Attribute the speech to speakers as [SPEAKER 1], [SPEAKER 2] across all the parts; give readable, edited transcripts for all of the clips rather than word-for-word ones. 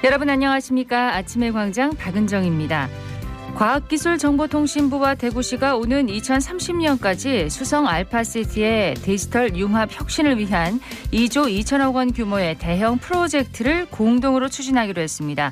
[SPEAKER 1] 여러분 안녕하십니까? 아침의 광장 박은정입니다. 과학기술정보통신부와 대구시가 오는 2030년까지 수성 알파시티의 디지털 융합 혁신을 위한 2조 2천억 원 규모의 대형 프로젝트를 공동으로 추진하기로 했습니다.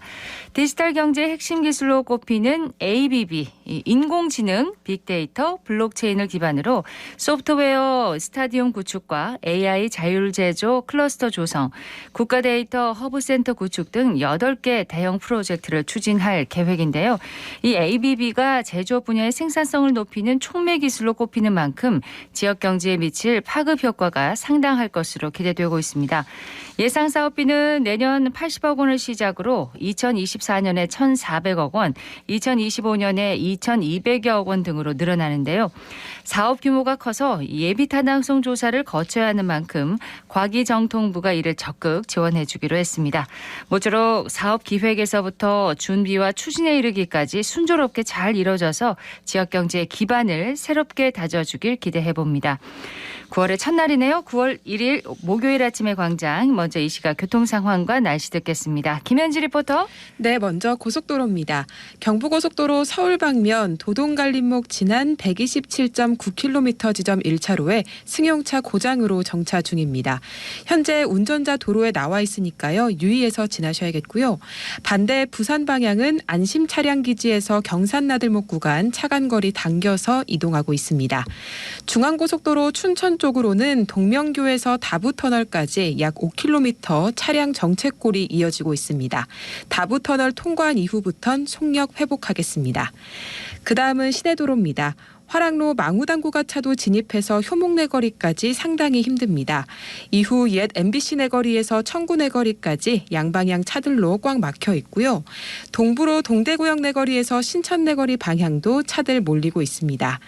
[SPEAKER 1] 디지털 경제의 핵심 기술로 꼽히는 ABB, 인공지능, 빅데이터, 블록체인을 기반으로 소프트웨어 스타디움 구축과 AI 자율제조 클러스터 조성, 국가데이터 허브센터 구축 등 8개 대형 프로젝트를 추진할 계획인데요. 이 ABB가 제조업 분야의 생산성을 높이는 촉매 기술로 꼽히는 만큼 지역 경제에 미칠 파급 효과가 상당할 것으로 기대되고 있습니다. 예상 사업비는 내년 80억 원을 시작으로 2024년에 1,400억 원, 2025년에 2,200여억 원 등으로 늘어나는데요. 사업 규모가 커서 예비 타당성 조사를 거쳐야 하는 만큼 과기정통부가 이를 적극 지원해 주기로 했습니다. 모쪼록 사업 기획에서부터 준비와 추진에 이르기까지 순조롭게 잘 이뤄져서 지역 경제의 기반을 새롭게 다져주길 기대해 봅니다. 9월의 첫날이네요. 9월 1일 목요일 아침의 광장. 먼저 이 시각 교통 상황과 날씨 듣겠습니다. 김현지 리포터.
[SPEAKER 2] 네, 먼저 고속도로입니다. 경부고속도로 서울 방면 도동갈림목 지난 127.9km 지점 1차로에 승용차 고장으로 정차 중입니다. 현재 운전자 도로에 나와 있으니까요. 유의해서 지나셔야겠고요. 반대 부산 방향은 안심 차량 기지에서 경산 나들목 구간 차간거리 당겨서 이동하고 있습니다. 중앙고속도로 춘천 쪽으로는 동명교에서 다부터널까지 약 5km 차량 정체골이 이어지고 있습니다. 다부터널 통과한 이후부턴 속력 회복하겠습니다. 그 다음은 시내도로입니다. 화랑로 망우당구가 차도 진입해서 효목내거리까지 상당히 힘듭니다. 이후 옛 MBC 내거리에서 청구 내거리까지 양방향 차들로 꽉 막혀 있고요. 동부로 동대구역 내거리에서 신천 내거리 방향도 차들 몰리고 있습니다.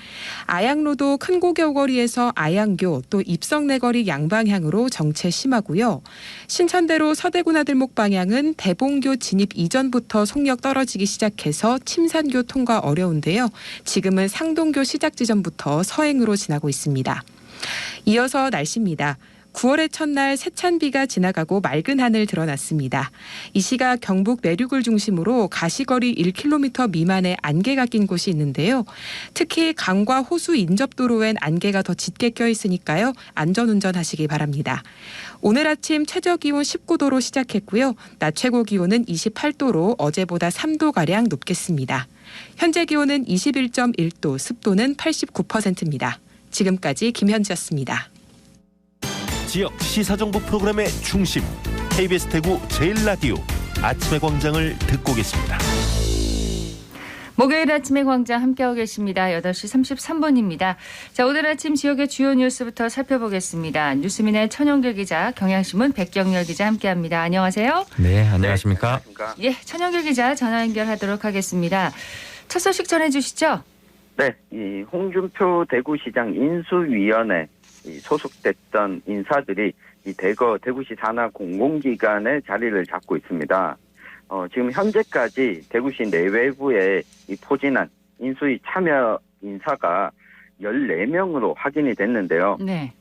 [SPEAKER 2] 아양로도 큰고개오거리에서 아양교 또 입성 내거리 양방향으로 정체 심하고요. 신천대로 서대구 나들목 방향은 대봉교 진입 이전부터 속력 떨어지기 시작해서 침산교 통과 어려운데요. 지금은 상동교 시작 지점부터 서행으로 지나고 있습니다. 이어서 날씨입니다. 9월의 첫날 세찬 비가 지나가고 맑은 하늘 드러났습니다. 이 시각 경북 내륙을 중심으로 가시거리 1km 미만의 안개가 낀 곳이 있는데요. 특히 강과 호수 인접도로엔 안개가 더 짙게 껴 있으니까요. 안전운전 하시기 바랍니다. 오늘 아침 최저기온 19도로 시작했고요. 낮 최고 기온은 28도로 어제보다 3도가량 높겠습니다. 현재 기온은 21.1도, 습도는 89%입니다. 지금까지 김현지였습니다.
[SPEAKER 3] 지역 시사정보 프로그램의 중심, KBS 대구 제일라디오 아침의 광장을 듣고 계십니다.
[SPEAKER 1] 목요일 아침의 광장 함께하고 계십니다. 8시 33분입니다. 자, 오늘 아침 지역의 주요 뉴스부터 살펴보겠습니다. 뉴스민의 천영길 기자, 경향신문 백경렬 기자 함께합니다. 안녕하세요.
[SPEAKER 4] 네, 안녕하십니까?
[SPEAKER 1] 예, 천영길 기자 전화 연결하도록 하겠습니다. 첫 소식 전해주시죠.
[SPEAKER 5] 네, 이 홍준표 대구시장 인수위원회 소속됐던 인사들이 이 대구시 산하 공공기관에 자리를 잡고 있습니다. 지금 현재까지 대구시 내외부에 이 포진한 인수위 참여 인사가 14명으로 확인이 됐는데요.
[SPEAKER 1] 네.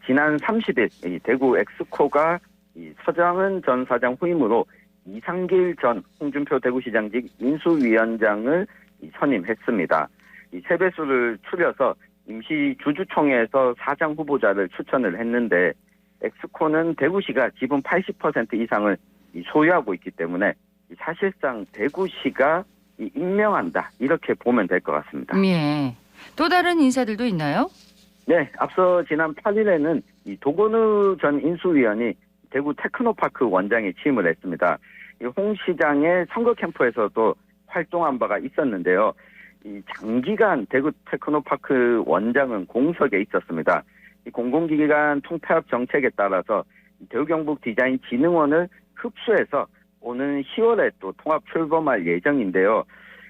[SPEAKER 5] 지난 30일 이 대구 엑스코가 이 서장은 전 사장 후임으로 이상길 전 홍준표 대구시장직 인수위원장을 선임했습니다. 이 세배수를 추려서 임시 주주총회에서 사장 후보자를 추천을 했는데 엑스코는 대구시가 지분 80% 이상을 소유하고 있기 때문에 사실상 대구시가 임명한다 이렇게 보면 될 것 같습니다.
[SPEAKER 1] 예. 또 다른 인사들도 있나요?
[SPEAKER 5] 네, 앞서 지난 8일에는 이 도건우 전 인수위원이 대구 테크노파크 원장에 취임을 했습니다. 이 홍 시장의 선거 캠프에서도 활동한 바가 있었는데요. 이 장기간 대구 테크노파크 원장은 공석에 있었습니다. 이 공공기관 통폐합 정책에 따라서 대구 경북 디자인 진흥원을 흡수해서 오는 10월에 또 통합 출범할 예정인데요.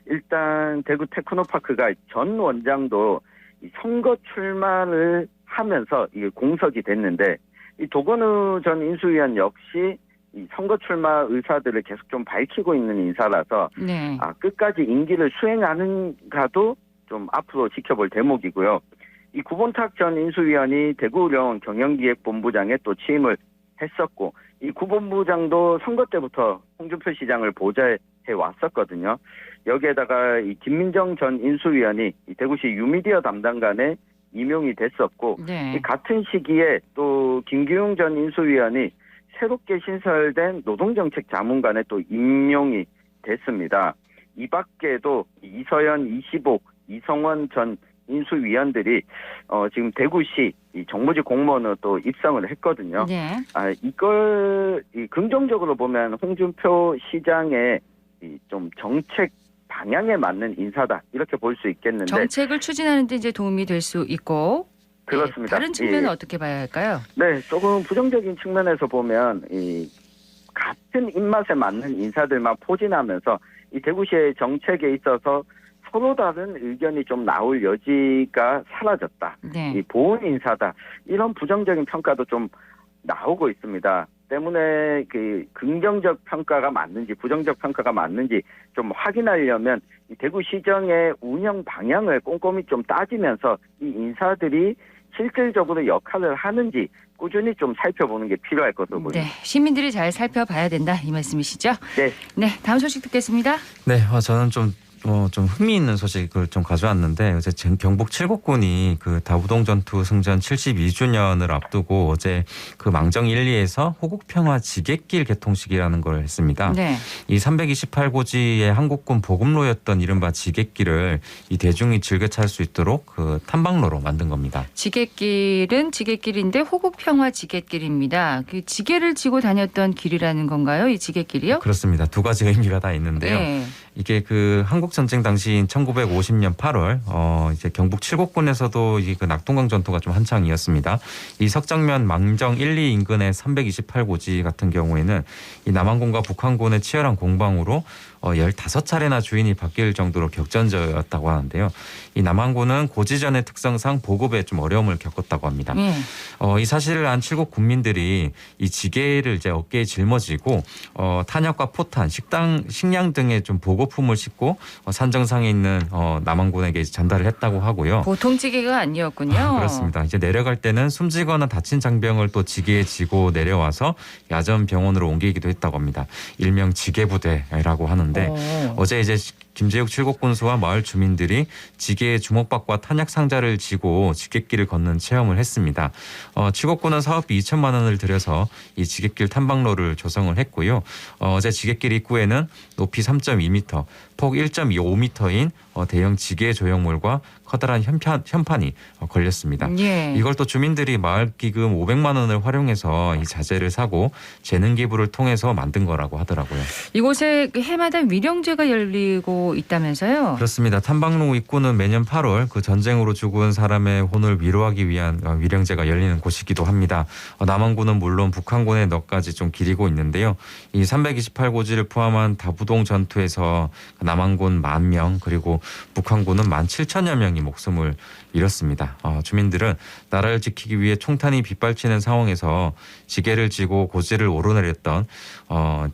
[SPEAKER 5] 일단 대구 테크노파크가 전 원장도 이 선거 출마를 하면서 이게 공석이 됐는데 이 도건우 전 인수위원 역시 이 선거 출마 의사들을 계속 좀 밝히고 있는 인사라서
[SPEAKER 1] 네.
[SPEAKER 5] 끝까지 임기를 수행하는가도 좀 앞으로 지켜볼 대목이고요. 이 구본탁 전 인수위원이 대구의료원 경영기획본부장에 또 취임을 했었고 이 구본부장도 선거 때부터 홍준표 시장을 보좌해 왔었거든요. 여기에다가 이 김민정 전 인수위원이 이 대구시 유미디어 담당관에 임용이 됐었고
[SPEAKER 1] 네.
[SPEAKER 5] 이 같은 시기에 또 김기웅 전 인수위원이 새롭게 신설된 노동정책 자문관에 또 임용이 됐습니다. 이 밖에도 이서연, 이시복, 이성원 전 인수위원들이 지금 대구시 이 정부직 공무원으로 또 입성을 했거든요.
[SPEAKER 1] 네.
[SPEAKER 5] 이걸 긍정적으로 보면 홍준표 시장의 좀 정책 방향에 맞는 인사다 이렇게 볼 수 있겠는데
[SPEAKER 1] 정책을 추진하는 데 이제 도움이 될 수 있고
[SPEAKER 5] 그렇습니다.
[SPEAKER 1] 다른 측면은
[SPEAKER 5] 예.
[SPEAKER 1] 어떻게 봐야 할까요?
[SPEAKER 5] 네, 조금 부정적인 측면에서 보면 이 같은 입맛에 맞는 인사들만 포진하면서 이 대구시의 정책에 있어서 서로 다른 의견이 좀 나올 여지가 사라졌다.
[SPEAKER 1] 네.
[SPEAKER 5] 이 보온 인사다. 이런 부정적인 평가도 좀 나오고 있습니다. 때문에 그 긍정적 평가가 맞는지 부정적 평가가 맞는지 좀 확인하려면 이 대구시정의 운영 방향을 꼼꼼히 좀 따지면서 이 인사들이 실질적으로 역할을 하는지 꾸준히 좀 살펴보는 게 필요할 것으로 보입니다.
[SPEAKER 1] 네, 시민들이 잘 살펴봐야 된다 이 말씀이시죠?
[SPEAKER 5] 네.
[SPEAKER 1] 네, 다음 소식 듣겠습니다.
[SPEAKER 4] 네, 저는 좀 흥미있는 소식을 좀 가져왔는데 어제 경북 칠곡군이 그 다부동 전투 승전 72주년을 앞두고 어제 그 망정 1리에서 호국평화 지객길 개통식이라는 걸 했습니다.
[SPEAKER 1] 네.
[SPEAKER 4] 이 328고지의 한국군 보급로였던 이른바 지객길을 이 대중이 즐겨 찾을 수 있도록 그 탐방로로 만든 겁니다.
[SPEAKER 1] 지객길은 지객길인데 호국평화 지객길입니다. 그 지게를 지고 다녔던 길이라는 건가요? 이 지객길이요?
[SPEAKER 4] 그렇습니다. 두 가지 의미가 다 있는데요.
[SPEAKER 1] 네.
[SPEAKER 4] 이게 그 한국 전쟁 당시인 1950년 8월 이제 경북 칠곡군에서도 이 그 낙동강 전투가 좀 한창이었습니다. 이 석정면 망정 1, 2 인근의 328고지 같은 경우에는 이 남한군과 북한군의 치열한 공방으로 15차례나 주인이 바뀔 정도로 격전지였다고 하는데요. 이 남한군은 고지전의 특성상 보급에 좀 어려움을 겪었다고 합니다. 이 사실을 안 칠곡 군민들이 이 지게를 이제 어깨에 짊어지고 탄약과 포탄, 식량 등의 좀 보급품을 싣고 산정상에 있는 남한군에게 전달을 했다고 하고요.
[SPEAKER 1] 보통 지게가 아니었군요.
[SPEAKER 4] 그렇습니다. 이제 내려갈 때는 숨지거나 다친 장병을 또 지게에 지고 내려와서 야전 병원으로 옮기기도 했다고 합니다. 일명 지게부대라고 하는데 어제 이제 김재욱 칠곡군수와 마을 주민들이 지게에 주먹박과 탄약 상자를 지고 지객길을 걷는 체험을 했습니다. 칠곡군은 사업비 2천만 원을 들여서 이 지객길 탐방로를 조성을 했고요. 어제 지객길 입구에는 높이 3.2m, 폭 1.25m인 대형 지게 조형물과 커다란 현판이 걸렸습니다.
[SPEAKER 1] 예.
[SPEAKER 4] 이걸 또 주민들이 마을 기금 500만 원을 활용해서 이 자재를 사고 재능 기부를 통해서 만든 거라고 하더라고요.
[SPEAKER 1] 이곳에 그 해마다 위령제가 열리고 있다면서요?
[SPEAKER 4] 그렇습니다. 탐방로 입구는 매년 8월 그 전쟁으로 죽은 사람의 혼을 위로하기 위한 위령제가 열리는 곳이기도 합니다. 남한군은 물론 북한군의 넋까지 좀 기리고 있는데요. 이 328고지를 포함한 다부동 전투에서 남한군 10,000명 그리고 북한군은 17,000여 명이 목숨을 잃었습니다. 주민들은 나라를 지키기 위해 총탄이 빗발치는 상황에서 지게를 지고 고지를 오르내렸던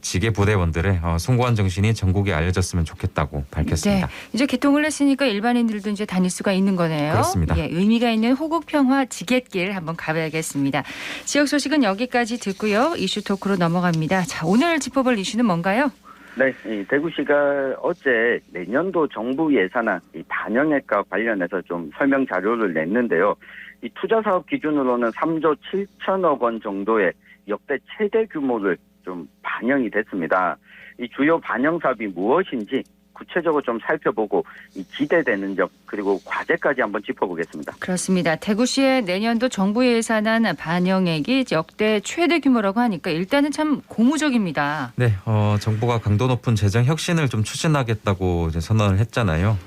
[SPEAKER 4] 지게 부대원들의 숭고한 정신이 전국에 알려졌으면 좋겠다고 밝혔습니다.
[SPEAKER 1] 네, 이제 개통을 했으니까 일반인들도 이제 다닐 수가 있는 거네요.
[SPEAKER 4] 그렇습니다.
[SPEAKER 1] 예, 의미가 있는 호국평화 지객길 한번 가봐야겠습니다. 지역 소식은 여기까지 듣고요. 이슈 토크로 넘어갑니다. 자, 오늘 짚어볼 이슈는 뭔가요?
[SPEAKER 5] 네, 이 대구시가 어제 내년도 정부 예산안 이 반영액과 관련해서 좀 설명 자료를 냈는데요. 이 투자 사업 기준으로는 3조 7천억 원 정도의 역대 최대 규모를 좀 반영이 됐습니다. 이 주요 반영 사업이 무엇인지 구체적으로 좀 살펴보고 이 기대되는 점 그리고 과제까지 한번 짚어보겠습니다.
[SPEAKER 1] 그렇습니다. 대구시의 내년도 정부 예산안 반영액이 역대 최대 규모라고 하니까 일단은 참 고무적입니다.
[SPEAKER 4] 네, 정부가 강도 높은 재정 혁신을 좀 추진하겠다고 이제 선언을 했잖아요.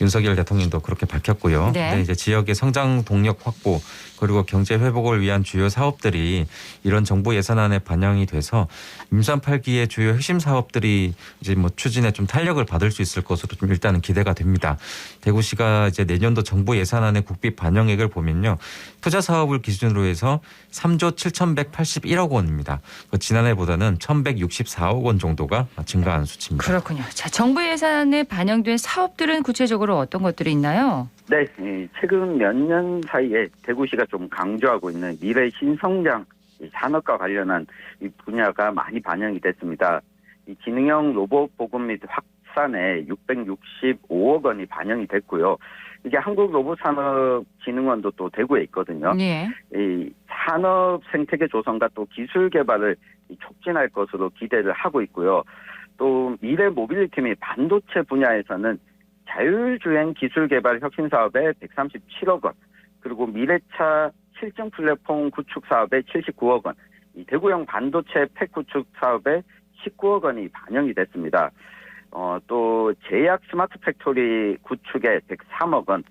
[SPEAKER 4] 윤석열 대통령도 그렇게 밝혔고요.
[SPEAKER 1] 네.
[SPEAKER 4] 네, 이제 지역의 성장 동력 확보 그리고 경제 회복을 위한 주요 사업들이 이런 정부 예산안에 반영이 돼서 임산 8기의 주요 핵심 사업들이 이제 뭐 추진에 좀 탄력을 받을 수 있을 것으로 좀 일단은 기대가 됩니다. 대구시가 이제 내년도 정부 예산안의 국비 반영액을 보면요. 투자 사업을 기준으로 해서 3조 7,181억 원입니다. 지난해보다는 1,164억 원 정도가 증가한 수치입니다.
[SPEAKER 1] 그렇군요. 자, 정부 예산안에 반영된 사업들은 구체적으로 어떤 것들이 있나요?
[SPEAKER 5] 네, 최근 몇 년 사이에 대구시가 좀 강조하고 있는 미래 신성장 이 산업과 관련한 이 분야가 많이 반영이 됐습니다. 이 지능형 로봇 보급 및 확산에 665억 원이 반영이 됐고요. 이게 한국로봇산업진흥원도 또 대구에 있거든요.
[SPEAKER 1] 네.
[SPEAKER 5] 이 산업 생태계 조성과 또 기술 개발을 촉진할 것으로 기대를 하고 있고요. 또 미래 모빌리티 및 반도체 분야에서는 자율주행 기술 개발 혁신 사업에 137억 원, 그리고 미래차 실증 플랫폼 구축 사업에 79억 원, 이 대구형 반도체 팩 구축 사업에 19억 원이 반영이 됐습니다. 또 제약 스마트 팩토리 구축에 103억 원,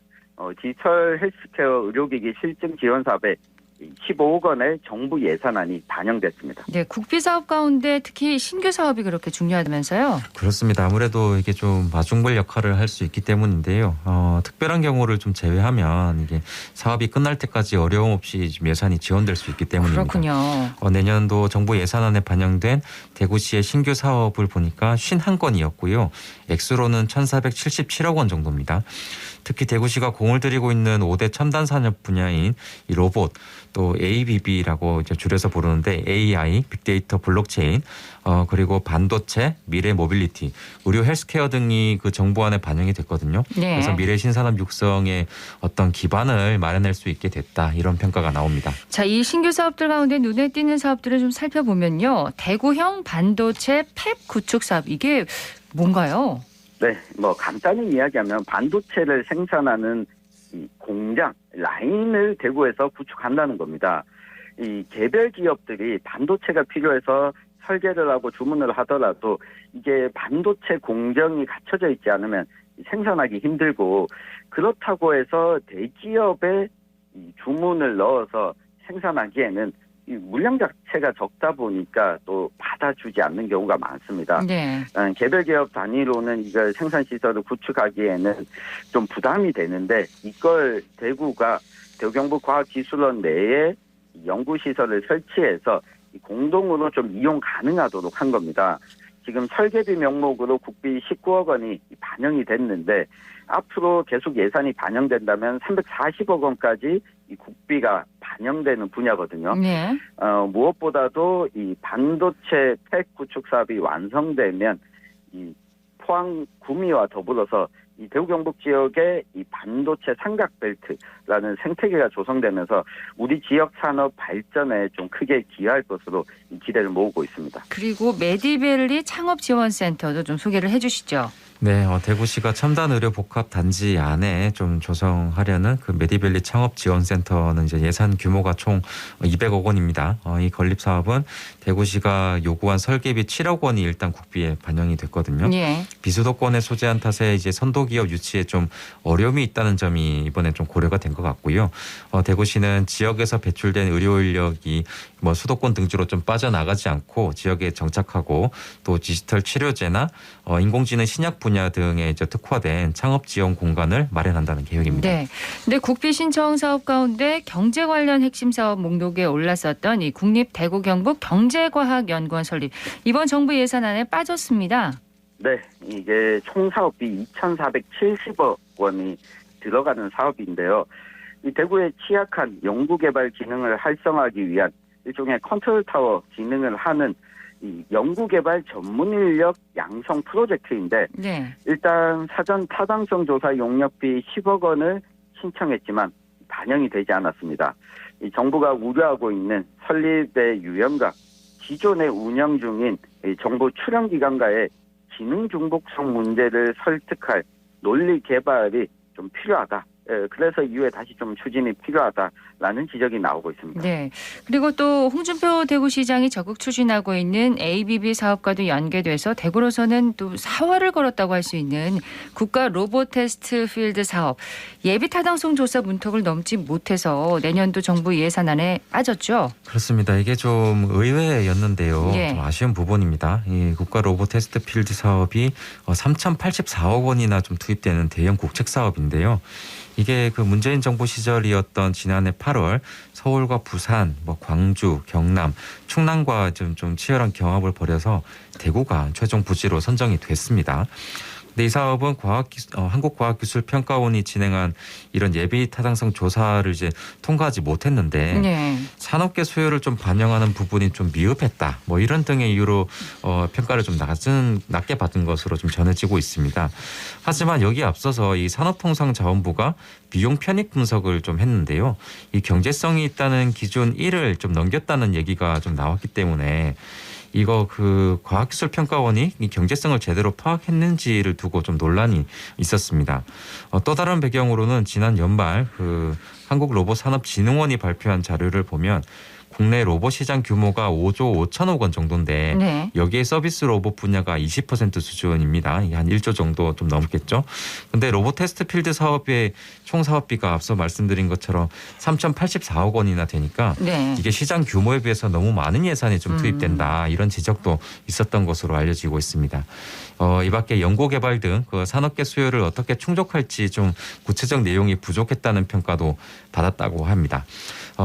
[SPEAKER 5] 디지털 헬스케어 의료기기 실증 지원 사업에 15억 원의 정부 예산안이 반영됐습니다.
[SPEAKER 1] 네, 국비 사업 가운데 특히 신규 사업이 그렇게 중요하다면서요?
[SPEAKER 4] 그렇습니다. 아무래도 이게 좀 마중물 역할을 할 수 있기 때문인데요. 특별한 경우를 좀 제외하면 이게 사업이 끝날 때까지 어려움 없이 좀 예산이 지원될 수 있기 때문입니다.
[SPEAKER 1] 그렇군요.
[SPEAKER 4] 내년도 정부 예산안에 반영된 대구시의 신규 사업을 보니까 51건이었고요. 액수로는 1,477억 원 정도입니다. 특히 대구시가 공을 들이고 있는 5대 첨단 산업 분야인 이 로봇, 또 ABB라고 이제 줄여서 부르는데 AI, 빅데이터, 블록체인, 그리고 반도체, 미래 모빌리티, 의료 헬스케어 등이 그 정부안에 반영이 됐거든요.
[SPEAKER 1] 네.
[SPEAKER 4] 그래서 미래 신산업 육성의 어떤 기반을 마련할 수 있게 됐다, 이런 평가가 나옵니다.
[SPEAKER 1] 자, 이 신규 사업들 가운데 눈에 띄는 사업들을 좀 살펴보면요. 대구형 반도체 팹 구축 사업, 이게 뭔가요?
[SPEAKER 5] 네, 간단히 이야기하면 반도체를 생산하는 이 공장, 라인을 대구에서 구축한다는 겁니다. 이 개별 기업들이 반도체가 필요해서 설계를 하고 주문을 하더라도 이게 반도체 공정이 갖춰져 있지 않으면 생산하기 힘들고, 그렇다고 해서 대기업에 이 주문을 넣어서 생산하기에는 이 물량 자체가 적다 보니까 또 받아주지 않는 경우가 많습니다.
[SPEAKER 1] 네.
[SPEAKER 5] 개별 기업 단위로는 이걸 생산 시설을 구축하기에는 좀 부담이 되는데, 이걸 대구가 대구경북과학기술원 내에 연구 시설을 설치해서 공동으로 좀 이용 가능하도록 한 겁니다. 지금 설계비 명목으로 국비 19억 원이 반영이 됐는데, 앞으로 계속 예산이 반영된다면 340억 원까지 이 국비가 반영되는 분야거든요.
[SPEAKER 1] 네.
[SPEAKER 5] 무엇보다도 이 반도체 팩 구축 사업이 완성되면 이 포항 구미와 더불어서 이 대구 경북 지역의 이 반도체 삼각벨트라는 생태계가 조성되면서 우리 지역 산업 발전에 좀 크게 기여할 것으로 기대를 모으고 있습니다.
[SPEAKER 1] 그리고 메디벨리 창업지원센터도 좀 소개를 해 주시죠.
[SPEAKER 4] 네, 대구시가 첨단 의료 복합 단지 안에 좀 조성하려는 그 메디밸리 창업지원센터는 이제 예산 규모가 총 200억 원입니다. 이 건립 사업은 대구시가 요구한 설계비 7억 원이 일단 국비에 반영이 됐거든요.
[SPEAKER 1] 예.
[SPEAKER 4] 비수도권에 소재한 탓에 이제 선도기업 유치에 좀 어려움이 있다는 점이 이번에 좀 고려가 된 것 같고요. 대구시는 지역에서 배출된 의료 인력이 수도권 등지로 좀 빠져나가지 않고 지역에 정착하고, 또 디지털 치료제나 인공지능 신약 분야 등에 이제 특화된 창업 지원 공간을 마련한다는 계획입니다.
[SPEAKER 1] 네. 근데 국비 신청 사업 가운데 경제 관련 핵심 사업 목록에 올랐었던 이 국립 대구 경북 경제과학연구원 설립, 이번 정부 예산안에 빠졌습니다.
[SPEAKER 5] 네, 이게 총 사업비 2,470억 원이 들어가는 사업인데요. 이 대구의 취약한 연구개발 기능을 활성화하기 위한 일종의 컨트롤 타워 기능을 하는 이 연구개발 전문 인력 양성 프로젝트인데,
[SPEAKER 1] 네.
[SPEAKER 5] 일단 사전 타당성 조사 용역비 10억 원을 신청했지만 반영이 되지 않았습니다. 이 정부가 우려하고 있는 설립의 유연과 기존에 운영 중인 이 정부 출연기관과의 기능 중복성 문제를 설득할 논리 개발이 좀 필요하다. 그래서 이후에 다시 좀 추진이 필요하다라는 지적이 나오고 있습니다.
[SPEAKER 1] 네. 그리고 또 홍준표 대구시장이 적극 추진하고 있는 ABB 사업과도 연계돼서 대구로서는 또 사활을 걸었다고 할 수 있는 국가 로봇 테스트 필드 사업, 예비 타당성 조사 문턱을 넘지 못해서 내년도 정부 예산안에 빠졌죠.
[SPEAKER 4] 그렇습니다. 이게 좀 의외였는데요.
[SPEAKER 1] 예.
[SPEAKER 4] 좀 아쉬운 부분입니다. 이 국가 로봇 테스트 필드 사업이 3,084억 원이나 좀 투입되는 대형 국책 사업인데요. 이게 그 문재인 정부 시절이었던 지난해 8월 서울과 부산, 광주, 경남, 충남과 좀 치열한 경합을 벌여서 대구가 최종 부지로 선정이 됐습니다. 근데 이 사업은 한국과학기술평가원이 진행한 이런 예비 타당성 조사를 이제 통과하지 못했는데
[SPEAKER 1] 네.
[SPEAKER 4] 산업계 수요를 좀 반영하는 부분이 좀 미흡했다. 뭐 이런 등의 이유로 평가를 좀 낮게 받은 것으로 좀 전해지고 있습니다. 하지만 여기에 앞서서 이 산업통상자원부가 비용 편익 분석을 좀 했는데요. 이 경제성이 있다는 기준 1을 좀 넘겼다는 얘기가 좀 나왔기 때문에 이거 그 과학기술평가원이 이 경제성을 제대로 파악했는지를 두고 좀 논란이 있었습니다. 또 다른 배경으로는 지난 연말 그 한국로봇산업진흥원이 발표한 자료를 보면 국내 로봇 시장 규모가 5조 5천억 원 정도인데
[SPEAKER 1] 네.
[SPEAKER 4] 여기에 서비스 로봇 분야가 20% 수준입니다. 이게 한 1조 정도 좀 넘겠죠. 근데 로봇 테스트 필드 사업의 총 사업비가 앞서 말씀드린 것처럼 3,084억 원이나 되니까
[SPEAKER 1] 네.
[SPEAKER 4] 이게 시장 규모에 비해서 너무 많은 예산이 좀 투입된다. 이런 지적도 있었던 것으로 알려지고 있습니다. 이 밖에 연구개발 등 그 산업계 수요를 어떻게 충족할지 좀 구체적 내용이 부족했다는 평가도 받았다고 합니다.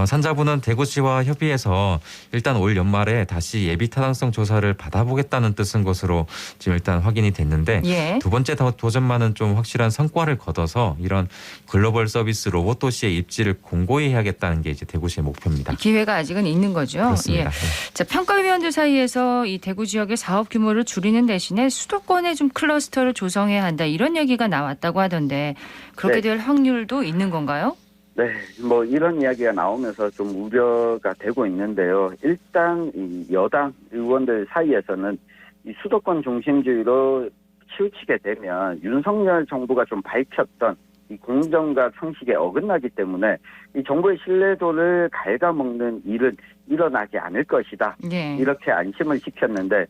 [SPEAKER 4] 산자부는 대구시와 협의해서 일단 올 연말에 다시 예비 타당성 조사를 받아보겠다는 뜻인 것으로 지금 일단 확인이 됐는데
[SPEAKER 1] 예.
[SPEAKER 4] 두 번째 도전만은 좀 확실한 성과를 거둬서 이런 글로벌 서비스 로봇 도시의 입지를 공고히 해야겠다는 게 이제 대구시의 목표입니다.
[SPEAKER 1] 기회가 아직은 있는 거죠.
[SPEAKER 4] 그렇습니다.
[SPEAKER 1] 예. 자, 평가위원들 사이에서 이 대구 지역의 사업 규모를 줄이는 대신에 수도권에 좀 클러스터를 조성해야 한다 이런 얘기가 나왔다고 하던데 그렇게
[SPEAKER 5] 네.
[SPEAKER 1] 될 확률도 있는 건가요?
[SPEAKER 5] 네, 뭐 이런 이야기가 나오면서 좀 우려가 되고 있는데요. 일단 이 여당 의원들 사이에서는 이 수도권 중심주의로 치우치게 되면 윤석열 정부가 좀 밝혔던 이 공정과 상식에 어긋나기 때문에 이 정부의 신뢰도를 갉아먹는 일은 일어나지 않을 것이다.
[SPEAKER 1] 네.
[SPEAKER 5] 이렇게 안심을 시켰는데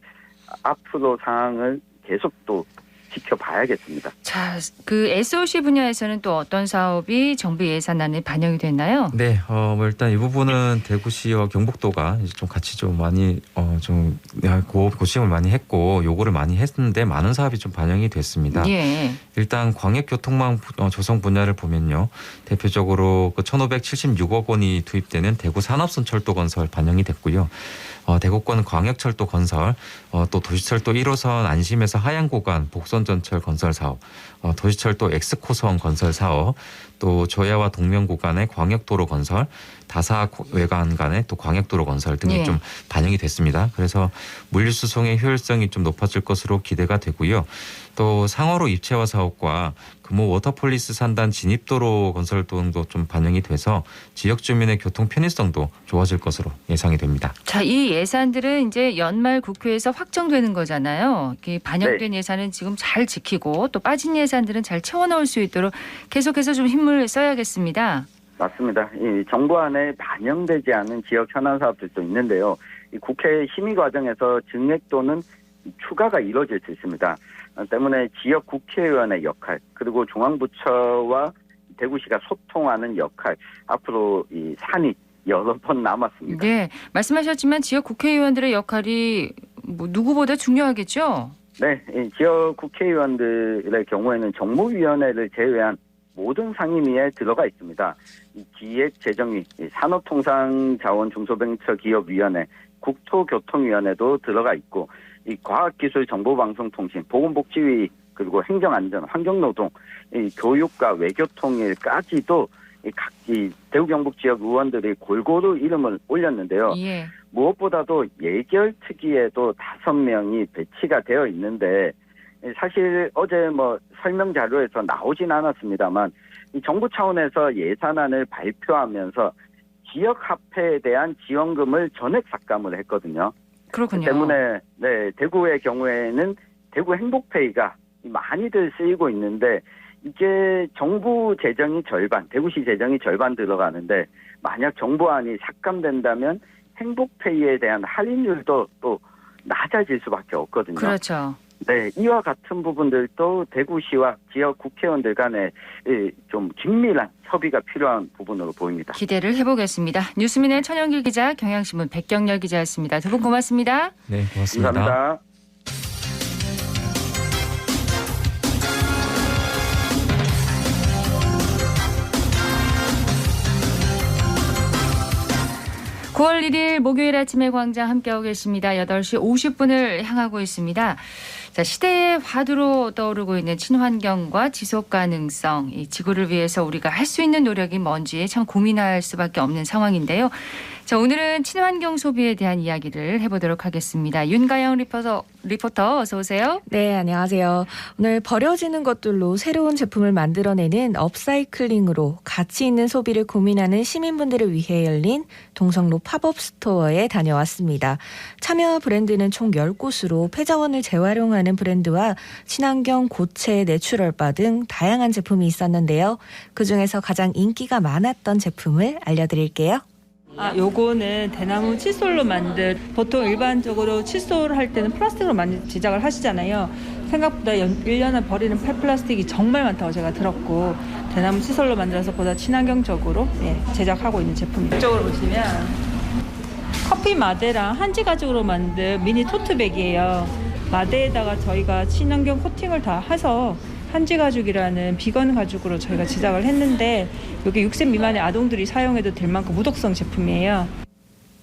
[SPEAKER 5] 앞으로 상황을 계속 또 지켜봐야겠습니다.
[SPEAKER 1] 자, 그 SOC 분야에서는 또 어떤 사업이 정부 예산안에 반영이 됐나요?
[SPEAKER 4] 네, 뭐 일단 이 부분은 대구시와 경북도가 이제 좀 같이 좀 많이 좀 고심을 많이 했고 요구를 많이 했는데 많은 사업이 좀 반영이 됐습니다.
[SPEAKER 1] 예.
[SPEAKER 4] 일단 광역교통망 조성 분야를 보면요, 대표적으로 그 1,576억 원이 투입되는 대구 산업선철도 건설 반영이 됐고요. 대구권 광역철도 건설, 또 도시철도 1호선 안심에서 하양 구간 복선전철 건설 사업, 도시철도 엑스코선 건설 사업, 또 조야와 동면 구간의 광역도로 건설, 다사 외관 간의 또 광역도로 건설 등이
[SPEAKER 1] 예.
[SPEAKER 4] 좀 반영이 됐습니다. 그래서 물류수송의 효율성이 좀 높아질 것으로 기대가 되고요. 또 상어로 입체화 사업과 금호 워터폴리스 산단 진입도로 건설 등도 좀 반영이 돼서 지역 주민의 교통 편의성도 좋아질 것으로 예상이 됩니다.
[SPEAKER 1] 자, 이 예산들은 이제 연말 국회에서 확정되는 거잖아요. 이렇게 반영된 예산은 지금 잘 지키고 또 빠진 예산들은 잘 채워넣을 수 있도록 계속해서 좀 힘을 써야겠습니다.
[SPEAKER 5] 맞습니다. 이 정부 안에 반영되지 않은 지역 현안 사업들도 있는데요. 이 국회 심의 과정에서 증액 또는 추가가 이루어질 수 있습니다. 때문에 지역 국회의원의 역할 그리고 중앙부처와 대구시가 소통하는 역할 앞으로 이 산이 여러 번 남았습니다.
[SPEAKER 1] 네, 말씀하셨지만 지역 국회의원들의 역할이 뭐 누구보다 중요하겠죠?
[SPEAKER 5] 네, 이 지역 국회의원들의 경우에는 정무위원회를 제외한 모든 상임위에 들어가 있습니다. 이 기획재정위, 산업통상자원중소벤처기업위원회, 국토교통위원회도 들어가 있고 이 과학기술정보방송통신, 보건복지위 그리고 행정안전, 환경노동, 이 교육과 외교통일까지도 이 대구 경북 지역 의원들이 골고루 이름을 올렸는데요.
[SPEAKER 1] 예.
[SPEAKER 5] 무엇보다도 예결특위에도 5명이 배치가 되어 있는데 사실 어제 뭐 설명 자료에서 나오진 않았습니다만 이 정부 차원에서 예산안을 발표하면서 지역 화폐에 대한 지원금을 전액 삭감을 했거든요.
[SPEAKER 1] 그렇군요.
[SPEAKER 5] 때문에 네, 대구의 경우에는 대구 행복페이가 많이들 쓰이고 있는데 이게 정부 재정이 절반, 대구시 재정이 절반 들어가는데 만약 정부안이 삭감된다면 행복페이에 대한 할인율도 또 낮아질 수밖에 없거든요.
[SPEAKER 1] 그렇죠.
[SPEAKER 5] 네, 이와 같은 부분들도 대구시와 지역 국회의원들 간에 좀 긴밀한 협의가 필요한 부분으로 보입니다.
[SPEAKER 1] 기대를 해보겠습니다. 뉴스민의 천영길 기자, 경향신문 백경렬 기자였습니다. 두 분 고맙습니다.
[SPEAKER 4] 네, 고맙습니다.
[SPEAKER 5] 감사합니다. (9월 1일) 목요일 아침의 광장 함께하고 계십니다. 8시 50분을 향하고 있습니다.
[SPEAKER 1] 자, 시대의 화두로 떠오르고 있는 친환경과 지속 가능성, 이 지구를 위해서 우리가 할 수 있는 노력이 뭔지 참 고민할 수밖에 없는 상황인데요. 자, 오늘은 친환경 소비에 대한 이야기를 해보도록 하겠습니다. 윤가영 리포터 어서 오세요.
[SPEAKER 6] 네, 안녕하세요. 오늘 버려지는 것들로 새로운 제품을 만들어내는 업사이클링으로 가치 있는 소비를 고민하는 시민분들을 위해 열린 동성로 팝업 스토어에 다녀왔습니다. 참여 브랜드는 총 10곳으로 폐자원을 재활용하는 브랜드와 친환경 고체 내추럴바 등 다양한 제품이 있었는데요. 그중에서 가장 인기가 많았던 제품을 알려드릴게요.
[SPEAKER 7] 요거는 대나무 칫솔로 만든, 보통 일반적으로 칫솔 할 때는 플라스틱으로 제작을 하시잖아요. 생각보다 1년에 버리는 폐플라스틱이 정말 많다고 제가 들었고, 대나무 칫솔로 만들어서 보다 친환경적으로 제작하고 있는 제품입니다. 이쪽으로 보시면 커피 마대랑 한지 가죽으로 만든 미니 토트백이에요. 마대에다가 저희가 친환경 코팅을 다 해서 한지 가죽이라는 비건 가죽으로 저희가 제작을 했는데, 이게 6세 미만의 아동들이 사용해도 될 만큼 무독성 제품이에요.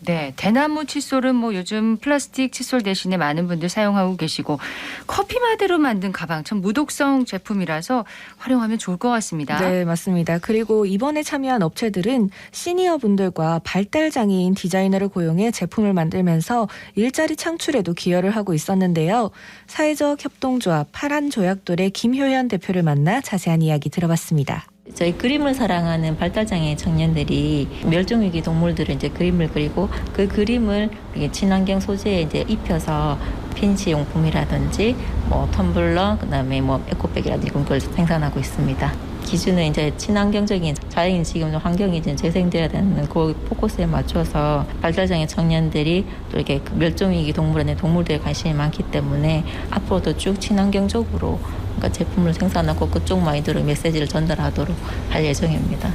[SPEAKER 1] 네, 대나무 칫솔은 뭐 요즘 플라스틱 칫솔 대신에 많은 분들 사용하고 계시고, 커피 마대로 만든 가방 참 무독성 제품이라서 활용하면 좋을 것 같습니다.
[SPEAKER 6] 네, 맞습니다. 그리고 이번에 참여한 업체들은 시니어 분들과 발달장애인 디자이너를 고용해 제품을 만들면서 일자리 창출에도 기여를 하고 있었는데요. 사회적 협동조합 파란조약돌의 김효연 대표를 만나 자세한 이야기 들어봤습니다.
[SPEAKER 8] 저희 그림을 사랑하는 발달장애 청년들이 멸종위기 동물들을 이제 그림을 그리고, 그 그림을 친환경 소재에 이제 입혀서 핀치 용품이라든지 뭐 텀블러, 그다음에 뭐 에코백이라든지 이런 걸 생산하고 있습니다. 기준은 이제 친환경적인 자연 지금 환경이 이제 재생돼야 되는 그 포커스에 맞춰서 발달장애 청년들이 또 이렇게 멸종위기 동물원의 동물들에 관심이 많기 때문에 앞으로도 쭉 친환경적으로 그러니까 제품을 생산하고 그쪽 마인드로 메시지를 전달하도록 할 예정입니다.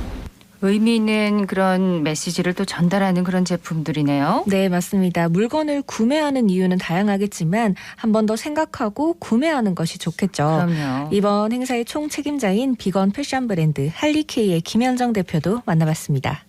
[SPEAKER 1] 의미 있는 그런 메시지를 또 전달하는 그런 제품들이네요.
[SPEAKER 6] 네, 맞습니다. 물건을 구매하는 이유는 다양하겠지만 한 번 더 생각하고 구매하는 것이 좋겠죠.
[SPEAKER 1] 그럼요.
[SPEAKER 6] 이번 행사의 총 책임자인 비건 패션 브랜드 할리케이의 김현정 대표도 만나봤습니다.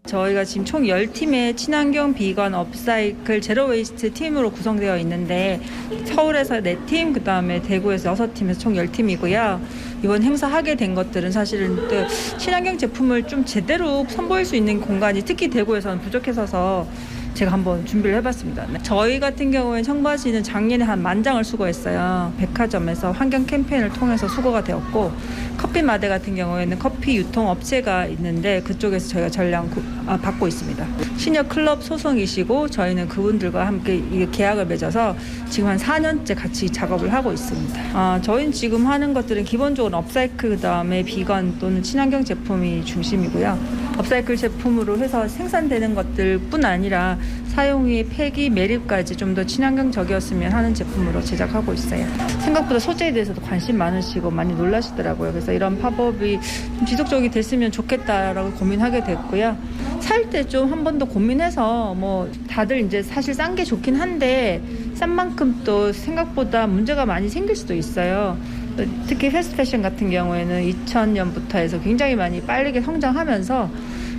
[SPEAKER 7] 저희가 지금 총 10팀의 친환경 비건 업사이클 제로 웨이스트 팀으로 구성되어 있는데, 서울에서 4팀, 그다음에 대구에서 6팀에서 총 10팀이고요. 이번 행사 하게 된 것들은 사실은 또 친환경 제품을 좀 제대로 선보일 수 있는 공간이 특히 대구에서는 부족해서 제가 한번 준비를 해봤습니다. 저희 같은 경우에 청바지는 작년에 한 10,000장을 수거했어요. 백화점에서 환경 캠페인을 통해서 수거가 되었고, 커피 마대 같은 경우에는 커피 유통 업체가 있는데 그쪽에서 저희가 전량 받고 있습니다. 시니어 클럽 소속이시고 저희는 그분들과 함께 계약을 맺어서 지금 한 4년째 같이 작업을 하고 있습니다. 저희는 지금 하는 것들은 기본적으로 업사이클, 그다음에 비건 또는 친환경 제품이 중심이고요. 업사이클 제품으로 해서 생산되는 것들뿐 아니라 사용 후에 폐기, 매립까지 좀 더 친환경적이었으면 하는 제품으로 제작하고 있어요. 생각보다 소재에 대해서도 관심 많으시고 많이 놀라시더라고요. 그래서 이런 팝업이 좀 지속적이 됐으면 좋겠다라고 고민하게 됐고요. 살 때 좀 한 번 더 고민해서 뭐 다들 이제 사실 싼 게 좋긴 한데 싼 만큼 또 생각보다 문제가 많이 생길 수도 있어요. 특히 패스트 패션 같은 경우에는 2000년부터 해서 굉장히 많이 빠르게 성장하면서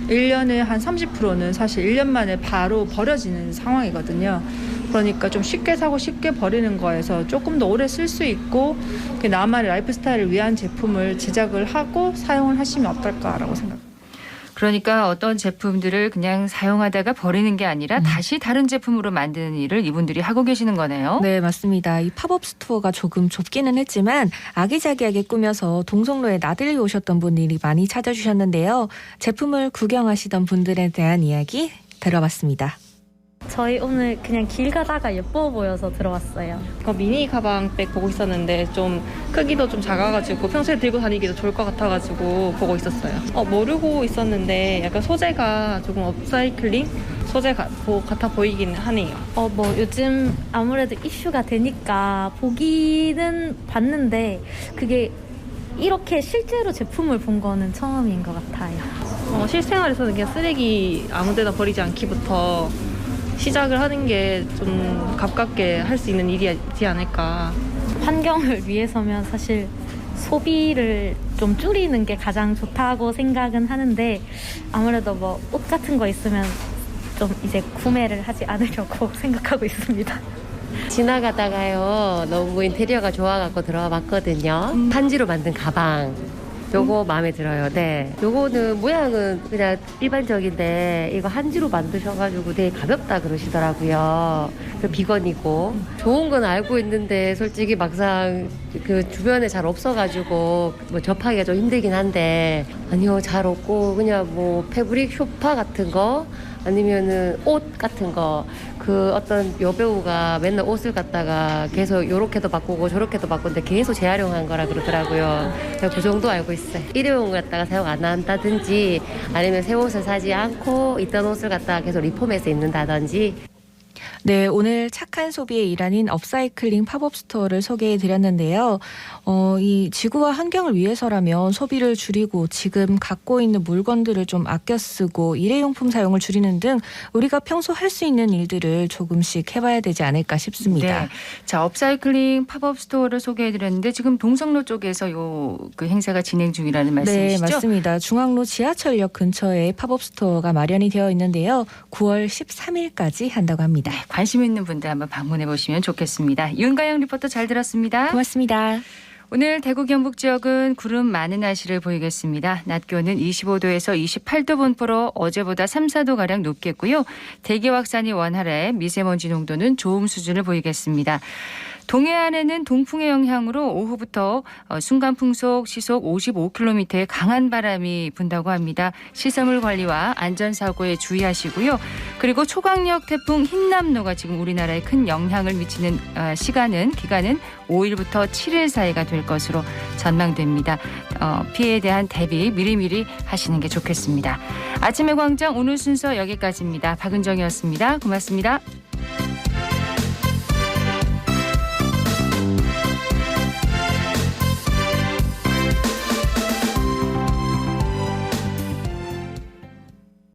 [SPEAKER 7] 1년에 한 30%는 사실 1년 만에 바로 버려지는 상황이거든요. 그러니까 좀 쉽게 사고 쉽게 버리는 거에서 조금 더 오래 쓸 수 있고 나만의 라이프 스타일을 위한 제품을 제작을 하고 사용을 하시면 어떨까라고 생각합니다.
[SPEAKER 1] 그러니까 어떤 제품들을 그냥 사용하다가 버리는 게 아니라 다시 다른 제품으로 만드는 일을 이분들이 하고 계시는 거네요.
[SPEAKER 6] 네, 맞습니다. 이 팝업 스토어가 조금 좁기는 했지만 아기자기하게 꾸며서 동성로에 나들이 오셨던 분들이 많이 찾아주셨는데요. 제품을 구경하시던 분들에 대한 이야기 들어봤습니다.
[SPEAKER 9] 저희 오늘 그냥 길 가다가 예뻐 보여서 들어왔어요.
[SPEAKER 10] 미니 가방백 보고 있었는데 좀 크기도 좀 작아가지고 평소에 들고 다니기도 좋을 것 같아가지고 보고 있었어요. 모르고 있었는데 약간 소재가 조금 업사이클링 소재 같아 보이긴 하네요.
[SPEAKER 9] 뭐 요즘 아무래도 이슈가 되니까 보기는 봤는데 그게 이렇게 실제로 제품을 본 거는 처음인 것 같아요.
[SPEAKER 10] 실생활에서는 그냥 쓰레기 아무데나 버리지 않기부터 시작을 하는 게 좀 가깝게 할 수 있는 일이지 않을까.
[SPEAKER 9] 환경을 위해서면 사실 소비를 좀 줄이는 게 가장 좋다고 생각은 하는데 아무래도 뭐 옷 같은 거 있으면 좀 이제 구매를 하지 않으려고 생각하고 있습니다.
[SPEAKER 11] 지나가다가요 너무 인테리어가 좋아갖고 들어와 봤거든요. 판지로 만든 가방 요거 마음에 들어요. 네, 요거는 모양은 그냥 일반적인데 이거 한지로 만드셔가지고 되게 가볍다 그러시더라고요. 그 비건이고 좋은 건 알고 있는데 솔직히 막상 그 주변에 잘 없어가지고 뭐 접하기가 좀 힘들긴 한데 아니요, 잘 없고 그냥 뭐 패브릭 쇼파 같은 거 아니면은 옷 같은 거, 그 어떤 여배우가 맨날 옷을 갖다가 계속 요렇게도 바꾸고 저렇게도 바꾸는데 계속 재활용한 거라 그러더라고요. 제가 그 정도 알고 있어요. 일회용 갖다가 사용 안 한다든지 아니면 새 옷을 사지 않고 있던 옷을 갖다가 계속 리폼해서 입는다든지.
[SPEAKER 6] 네, 오늘 착한 소비의 일환인 업사이클링 팝업 스토어를 소개해 드렸는데요. 이 지구와 환경을 위해서라면 소비를 줄이고 지금 갖고 있는 물건들을 좀 아껴 쓰고 일회용품 사용을 줄이는 등 우리가 평소 할 수 있는 일들을 조금씩 해봐야 되지 않을까 싶습니다.
[SPEAKER 1] 네. 자, 업사이클링 팝업 스토어를 소개해 드렸는데 지금 동성로 쪽에서 그 행사가 진행 중이라는 말씀이시죠?
[SPEAKER 6] 네, 맞습니다. 중앙로 지하철역 근처에 팝업 스토어가 마련이 되어 있는데요. 9월 13일까지 한다고 합니다.
[SPEAKER 1] 관심 있는 분들 한번 방문해 보시면 좋겠습니다. 윤가영 리포터 잘 들었습니다.
[SPEAKER 6] 고맙습니다.
[SPEAKER 1] 오늘 대구 경북 지역은 구름 많은 날씨를 보이겠습니다. 낮 기온은 25도에서 28도 분포로 어제보다 3, 4도가량 높겠고요. 대기 확산이 원활해 미세먼지 농도는 좋음 수준을 보이겠습니다. 동해안에는 동풍의 영향으로 오후부터 순간 풍속 시속 55km의 강한 바람이 분다고 합니다. 시설물 관리와 안전사고에 주의하시고요. 그리고 초강력 태풍 흰남노가 지금 우리나라에 큰 영향을 미치는 기간은 5일부터 7일 사이가 될 것으로 전망됩니다. 피해에 대한 대비 미리미리 하시는 게 좋겠습니다. 아침의 광장 오늘 순서 여기까지입니다. 박은정이었습니다. 고맙습니다.